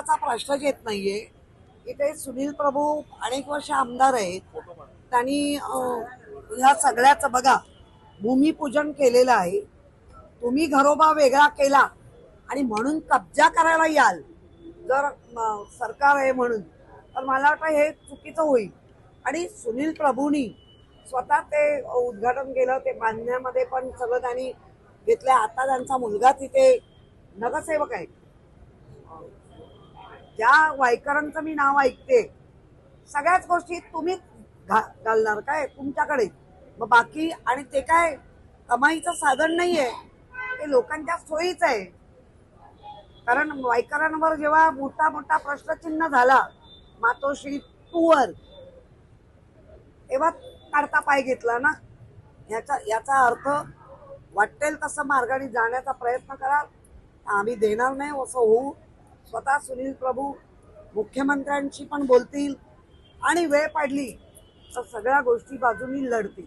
नावाचा प्रश्नच येत नाहीये. इथे सुनील प्रभू अनेक वर्ष आमदार आहेत. त्यांनी ह्या सगळ्याचं बघा भूमिपूजन केलेलं आहे. तुम्ही घरोबा वेगळा केला आणि म्हणून कब्जा करायला याल जर सरकार आहे म्हणून, तर मला वाटतं हे चुकीचं होईल. आणि सुनील प्रभूंनी स्वतः ते उद्घाटन केलं, ते बांधण्यामध्ये पण सगळं त्यांनी घेतलं. आता त्यांचा मुलगा तिथे नगरसेवक आहे. ज्या वायकरांचं मी नाव ऐकते, सगळ्याच गोष्टी तुम्ही घालणार काय तुमच्याकडे, मग बाकी. आणि ते काय कमाईचं साधन नाहीये, ते लोकांच्या सोयीच आहे. कारण वायकरांवर जेव्हा मोठा मोठा प्रश्नचिन्ह झाला मातोश्री टूवर, तेव्हा काढता पाय घेतला ना. याचा अर्थ वाटेल तसं मार्गाने जाण्याचा प्रयत्न कराल, आम्ही देणार नाही असं होऊ. स्वतः सुनील प्रभू मुख्यमंत्र्यांशी पण बोलतील आणि वेळ पडली तर सगळ्या गोष्टी बाजूनी लढतील.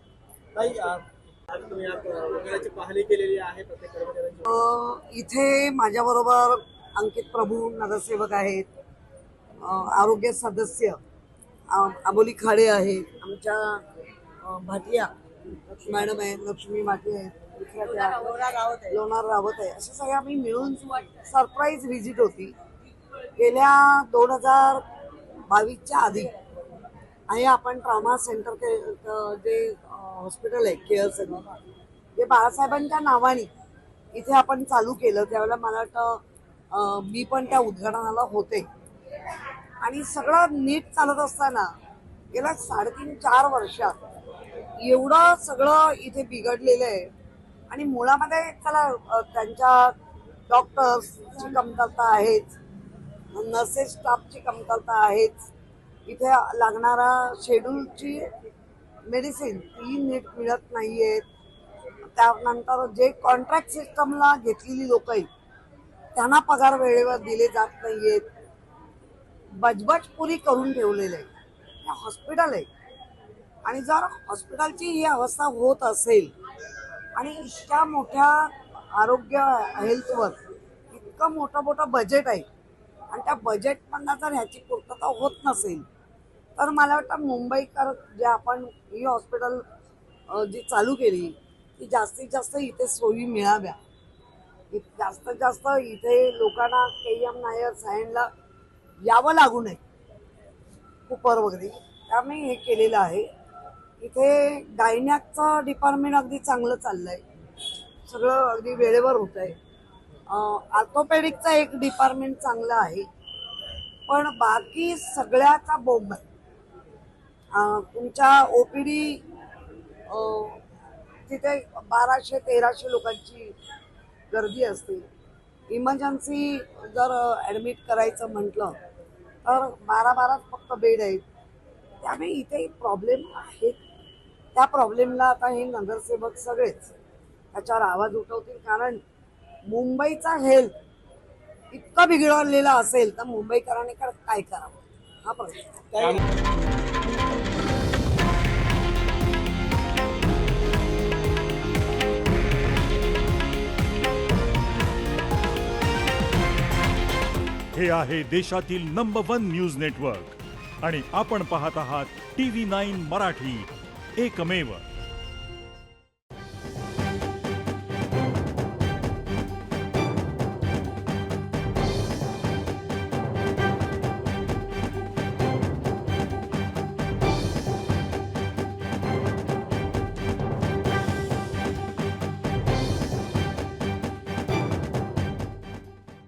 पाहणी केलेली आहे प्रत्येक कर्मचाऱ्यांची. इथे माझ्याबरोबर अंकित प्रभू नगरसेवक आहेत, आरोग्य सदस्य अबोली खाडे आहेत, आमच्या भाटिया मॅडम आहेत, लक्ष्मी भाटे आहेत, लोणार रावत आहे. अशा सगळ्या आम्ही मिळून सरप्राईज व्हिजिट होती गेल्या 2022च्या आधी. आणि आपण ट्रॉमा सेंटर जे हॉस्पिटल आहे केअर सेंटर, जे बाळासाहेबांच्या नावाने इथे आपण चालू केलं, त्यावेळेला मला वाटतं मी पण त्या उद्घाटनाला होते. आणि सगळं नीट चालत असताना गेल्या 3.5-4 वर्षात एवढं सगळं इथे बिघडलेलं आहे. आणि मुळामध्ये चला त्यांच्या डॉक्टर्सची कमतरता आहेच, नर्सेस स्टाफची कमतरता आहेच, इथे लागणारा शेड्यूलची मेडिसिन ती नीट मिळत नाहीये. त्यानंतर जे कॉन्ट्रॅक्ट सिस्टमला घेतलेली लोक आहेत त्यांना पगार वेळेवर दिले जात नाहीयेत. बजबज पुरी करून ठेवलेलं आहे. हे हॉस्पिटल आहे आणि जर हॉस्पिटलची ही अवस्था होत असेल आणि इतक्या मोठ्या आरोग्य हेल्थवर इतकं मोठं बजेट आहे आणि त्या बजेटमधनं जर ह्याची पूर्तता होत नसेल, तर मला वाटतं मुंबईकर जे आपण ही हॉस्पिटल जी चालू केली ती जास्तीत जास्त इथे सोयी मिळाव्या. जास्तीत जास्त इथे लोकांना KM नायर सायनला यावं लागू नये, कुपर वगैरे. त्यामुळे हे केलेलं आहे. इथे गायनॅकचं डिपार्टमेंट अगदी चांगलं चाललंय, सगळं अगदी वेळेवर होत आहे. ऑर्थोपेडिकचं एक डिपार्टमेंट चांगलं आहे, पण बाकी सगळ्याचा बोंब आहे. तुमच्या OPD तिथे 1200-1300 लोकांची गर्दी असते. इमर्जन्सी जर ॲडमिट करायचं म्हटलं तर 12 फक्त बेड आहेत. त्यामुळे इथे प्रॉब्लेम आहेत. त्या प्रॉब्लेमला आता हे नगरसेवक सगळेच त्याच्यावर आवाज उठवतील. कारण मुंबईचा हेल्थ इतका बिघडलेला असेल तर मुंबईकरांनी काय करावं हा प्रश्न. हे आहे देशातील नंबर 1 न्यूज नेटवर्क आणि आपण पाहत आहात TV9 मराठी, एकमेव.